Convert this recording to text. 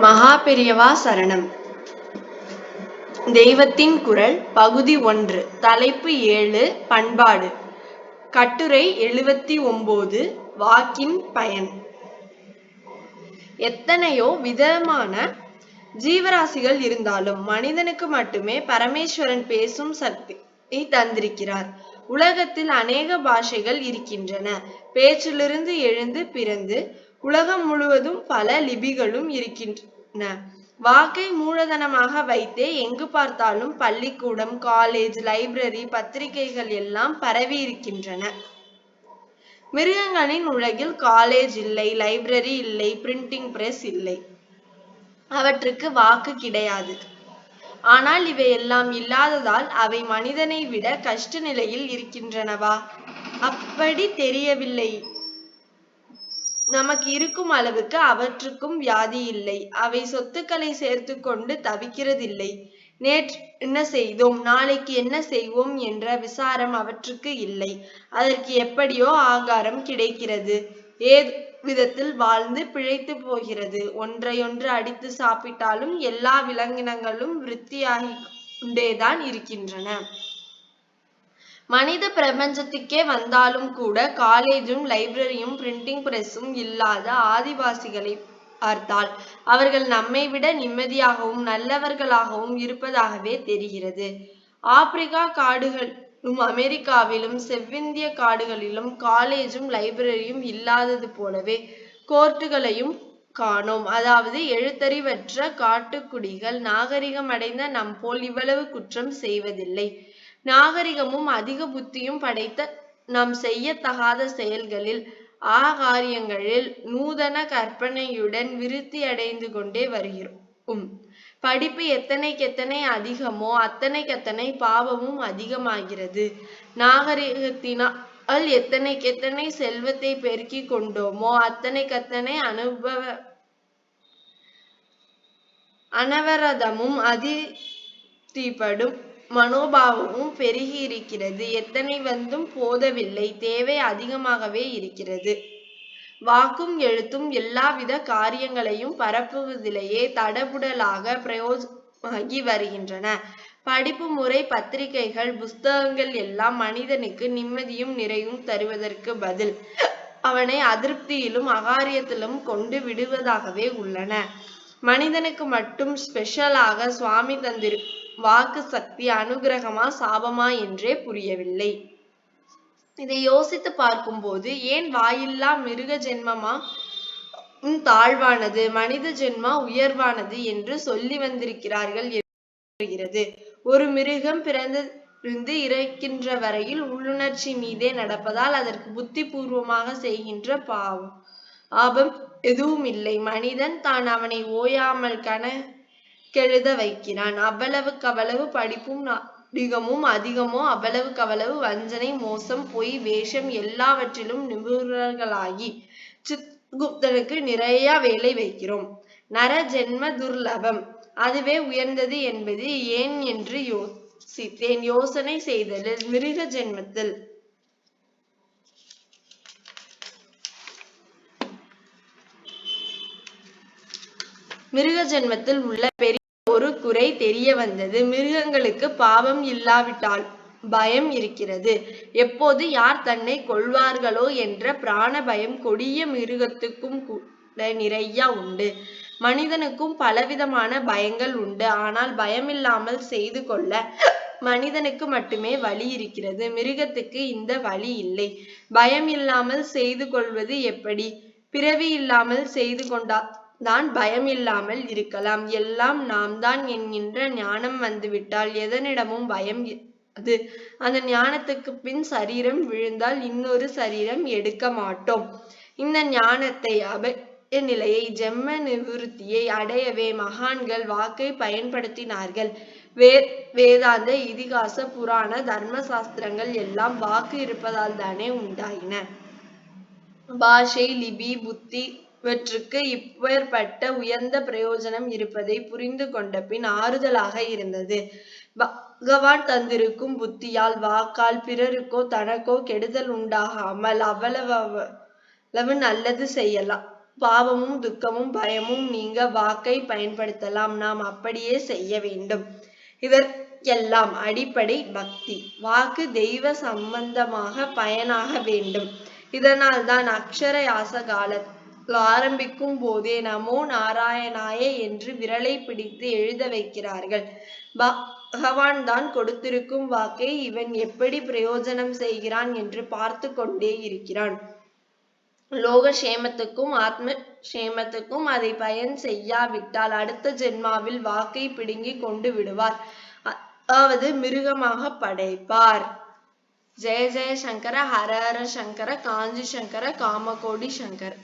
மகா பெரியவா சரணம். தெய்வத்தின் குரல் பகுதி 1. தலைப்பு 7. பண்பாடு. கட்டுரை 79. வாக்கின் பயன். எத்தனையோ விதமான ஜீவராசிகள் இருந்தாலும் மனிதனுக்கு மட்டுமே பரமேஸ்வரன் பேசும் சக்தி தந்திருக்கிறார். உலகத்தில் அநேக பாஷைகள் இருக்கின்றன. பேச்சிலிருந்து எழுந்து பிறந்து உலகம் முழுவதும் பல லிபிகளும் இருக்கின்றன. வாக்கை மூலதனமாக வைத்தே எங்கு பார்த்தாலும் பள்ளிக்கூடம், காலேஜ், லைப்ரரி, பத்திரிகைகள் எல்லாம் பரவி இருக்கின்றன. மிருகங்களின் உலகில் காலேஜ் இல்லை, லைப்ரரி இல்லை, பிரிண்டிங் பிரஸ் இல்லை. அவற்றுக்கு வாக்கு கிடையாது. ஆனால் இவையெல்லாம் இல்லாததால் அவை மனிதனை விட கஷ்ட நிலையில் இருக்கின்றனவா? அப்படி தெரியவில்லை. நமக்கு இருக்கும் அளவுக்கு அவற்றுக்கும் வியாதி இல்லை. அவை சொத்துக்களை சேர்த்து கொண்டு தவிக்கிறதில்லை. நேற்று என்ன செய்தோம், நாளைக்கு என்ன செய்வோம் என்ற விசாரம் அவற்றுக்கு இல்லை. அதற்கு எப்படியோ ஆகாரம் கிடைக்கிறது. ஏதோ விதத்தில் வாழ்ந்து பிழைத்து போகிறது. ஒன்றையொன்று அடித்து சாப்பிட்டாலும் எல்லா விலங்கினங்களும் விருத்தியாகிக் கொண்டேதான் இருக்கின்றன. மனித பிரபஞ்சத்துக்கே வந்தாலும் கூட காலேஜும், லைப்ரரியும், பிரிண்டிங் பிரஸும் இல்லாத ஆதிவாசிகளை பார்த்தால் அவர்கள் நம்மை விட நிம்மதியாகவும் நல்லவர்களாகவும் இருப்பதாகவே தெரிகிறது. ஆப்பிரிக்கா காடுகளிலும் அமெரிக்காவிலும் செவ்விந்திய காடுகளிலும் காலேஜும் லைப்ரரியும் இல்லாதது போலவே கோர்ட்டுகளையும் காணோம். அதாவது எழுத்தறிவற்ற காட்டுக்குடிகள் நாகரிகம் அடைந்த நம் போல் இவ்வளவு குற்றம் செய்வதில்லை. நாகரிகமும் அதிக புத்தியும் படைத்த நாம் செய்யத்தகாத செயல்களில், காரியங்களில் நூதன கற்பனையுடன் விருத்தி அடைந்து கொண்டே வருகிறோம். படிப்பு எத்தனைக்கெத்தனை அதிகமோ அத்தனைக்கத்தனை பாவமும் அதிகமாகிறது. நாகரிகத்தினால் எத்தனைக்கெத்தனை செல்வத்தை பெருக்கிக் கொண்டோமோ அத்தனைக்கத்தனை அனவரதமும் அதிதிப்படும் மனோபாவமும் பெருகி இருக்கிறது. எத்தனை வந்தும் போதவில்லை, தேவை அதிகமாகவே இருக்கிறது. வாக்கும் எழுத்தும் எல்லாவித காரியங்களையும் பரப்புவதிலேயே தடபுடலாக பிரயோகமாகி வருகின்றன. படிப்பு முறை, பத்திரிகைகள், புஸ்தகங்கள் எல்லாம் மனிதனுக்கு நிம்மதியும் நிறைவும் தருவதற்கு பதில் அவனை அதிருப்தியிலும் அகாரியத்திலும் கொண்டு விடுவதாகவே உள்ளன. மனிதனுக்கு மட்டும் ஸ்பெஷலாக சுவாமி தந்திரு வாக்கு சக்தி அனுகிரகமா சாபமா என்றே புரியவில்லை. இதை யோசித்து பார்க்கும்போது ஏன் வாயில்லா மிருக ஜென்மமா தாழ்வானது, மனித ஜென்மா உயர்வானது என்று சொல்லி வந்திருக்கிறார்கள் என்று. ஒரு மிருகம் பிறந்திருந்து இறக்கின்ற வரையில் உள்ளுணர்ச்சி மீதே நடப்பதால் அதற்கு புத்தி பூர்வமாக செய்கின்ற பாவம் எதுவும் இல்லை. மனிதன் தான் அவனை ஓயாமல் கெழுத வைக்கிறான். அவ்வளவுக்கவ்வளவு படிப்பும் நாகரிகமும் அதிகமோ அவ்வளவுக்கவ்வளவு வஞ்சனை, மோசம், பொய், வேஷம் எல்லாவற்றிலும் நிபுணர்களாகி சித்ரகுப்தனுக்கு நிறைய வேலை வைக்கிறோம். நர ஜென்ம துர்லபம், அதுவே உயர்ந்தது என்பது ஏன் என்று யோசித்தேன். யோசனை செய்தலில் மிருக ஜென்மத்தில் உள்ள பெரிய ஒரு குறை தெரிய வந்தது. மிருகங்களுக்கு பாவம் இல்லாவிட்டால் பயம் இருக்கிறது. எப்போது யார் தன்னை கொல்வார்களோ என்ற பிராண பயம் கொடிய மிருகத்துக்கும் கூட நிறைய உண்டு. மனிதனுக்கும் பலவிதமான பயங்கள் உண்டு. ஆனால் பயமில்லாமல் செய்து கொள்ள மனிதனுக்கு மட்டுமே வழி இருக்கிறது. மிருகத்துக்கு இந்த வழி இல்லை. பயம் இல்லாமல் செய்து கொள்வது எப்படி? பிறவி இல்லாமல் செய்து கொண்டால் தான் பயம் இல்லாமல் இருக்கலாம். எல்லாம் நாம் தான் என்கின்ற ஞானம் வந்துவிட்டால் எதனிடமும் பயம் அது. அந்த ஞானத்துக்கு பின் சரீரம் விழுந்தால் இன்னொரு சரீரம் எடுக்க மாட்டோம். இந்த ஞானத்தை, அபய நிலையை, ஜென்ம நிவிருத்தியை அடையவே மகான்கள் வாக்கை பயன்படுத்தினார்கள். வேதாந்த, இதிகாச, புராண, தர்ம சாஸ்திரங்கள் எல்லாம் வாக்கு இருப்பதால் தானே உண்டாயின. பாஷை, லிபி, புத்தி இவற்றுக்கு இப்பேற்பட்ட உயர்ந்த பிரயோஜனம் இருப்பதை புரிந்து கொண்ட பின் ஆறுதலாக இருந்தது. பகவான் தந்திருக்கும் புத்தியால், வாக்கால் பிறருக்கோ தனக்கோ கெடுதல் உண்டாகாமல் அவ்வளவு நல்லது செய்யலாம். பாவமும் துக்கமும் பயமும் நீங்க வாக்கை பயன்படுத்தலாம். நாம் அப்படியே செய்ய வேண்டும். இதற்கெல்லாம் அடிப்படை பக்தி. வாக்கு தெய்வ சம்பந்தமாக பயனாக வேண்டும். இதனால் தான் அக்ஷர யாச காலத்தில் ஆரம்பிக்கும் போதே நமோ நாராயணாய என்று விரலை பிடித்து எழுத வைக்கிறார்கள். பகவான் தான் கொடுத்திருக்கும் வாக்கை இவன் எப்படி பிரயோஜனம் செய்கிறான் என்று பார்த்து கொண்டே இருக்கிறான். லோக சேமத்துக்கும் ஆத்ம சேமத்துக்கும் அதை பயன் செய்யாவிட்டால் அடுத்த ஜென்மாவில் வாக்கை பிடுங்கி கொண்டு விடுவார். அதாவது மிருகமாக படைப்பார். ஜெய ஜெய சங்கர, ஹர ஹர சங்கர, காஞ்சி சங்கர, காமகோடி சங்கர்.